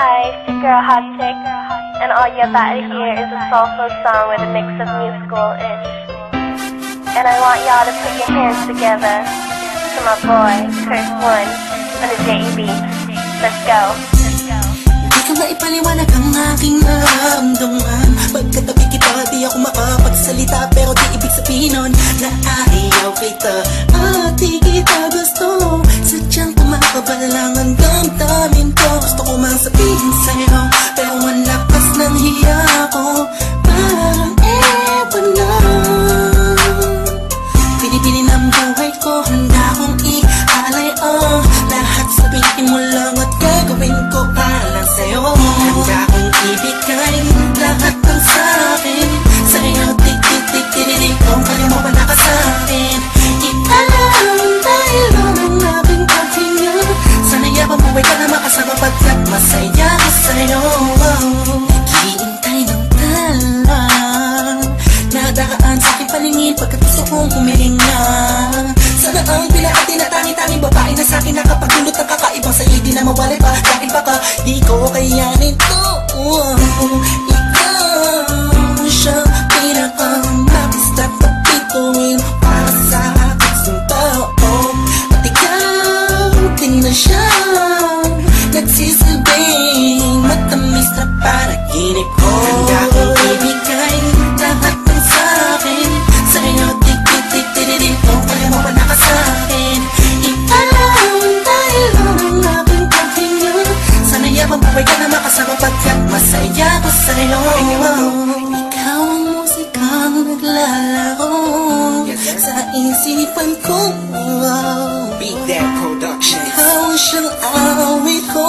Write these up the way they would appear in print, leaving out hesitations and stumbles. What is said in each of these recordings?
Hi, it's your girl Hot Chick, and all you're about to hear is a soulful song with a mix of musical-ish. And I want y'all to put your hands together to my boy, Curse One, on the JE Beats. Let's go. Di ko maipaliwanag ang aking nararamdaman. Pagkatabi kita, di ako makapagsalita, pero di ibig sabihin nun na ayaw kita at di kita gusto. Sadyang kumakabalang ang damdamin ko. Gusto ko mang sabihin sa'yo, pero ang lakas ng hiya ko. Parang ewan lang. Pinipili ng buhay ko, handa kong ialay ang lahat. Sabihin mo lang at gagawin ko para lang sa'yo. Handa kong ibigay lahat ng sa'kin sa'yo. Tik-tik-tik-tik-tik, kung kaya mo ba naka sa'kin. Ialam dahil lang ang aking paghinga. Sana yabang buhay ka na makasama pagkat masaya ko sa'yo. Naghihintay ng talang nadaan sa aking paningin pagkat gusto kong humihinga. Sana ang pinakatin na tangi-tanging babae na sa'kin nakapagdulot ng kakaibang sa'yo di na mawalay pa. Dahil baka di ko kayanin to. Ikaw siya pinakamapis na pagpituin para sa aking tao. At ikaw din na siya nagsisilbing matamis na panaginip ko. Handa kong ibigay lahat ng sa'kin sa'yo. Tik-tik-tik-tik-tik, kung kaya mo ba naka sa'kin. Ikaw dahil lang ang aking paghinga. Sana yabang buhay ka na makasama pagkat masaya ko sa'yo. Ikaw ang musikang naglalaro sa isipan ko. Beat That Productions. Ikaw ang siyang awit ko.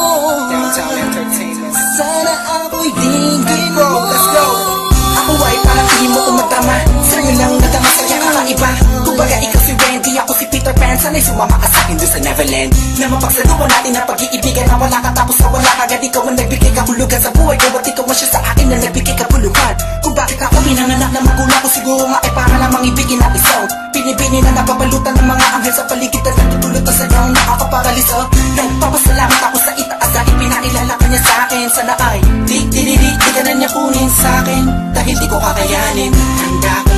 Downtown Entertainment. Sana ako'y digin mo. Let's go. Ako ay parang tingin mo umatama. Sa'yo lang nadama sa'yo kakaiba. Kumbaga ikaw si Wendy, ako si Peter Pan. Sana'y sumama ka sa'kin doon sa Neverland. Na mapagsaluhan natin ang pag-iibigan na wala ka tapos na wala ka. Ikaw ang nagbigay kahulugan sa buhay ko at ikaw ang siya sa akin na nagbigay kapuluhan. Kung bakit ako pinanganak na magulang ko, siguro nga ay para lamang ibigin ang isang binibini na napapalutan ng mga anghel sa paligid at natutulot na sa'yo nakakaparaliso. Nagpapasalamat ako sa itaas dahil pinailala ka niya sa'kin. Sana ay di ka na niya kunin sa'kin dahil di ko kakayanin. Handa ko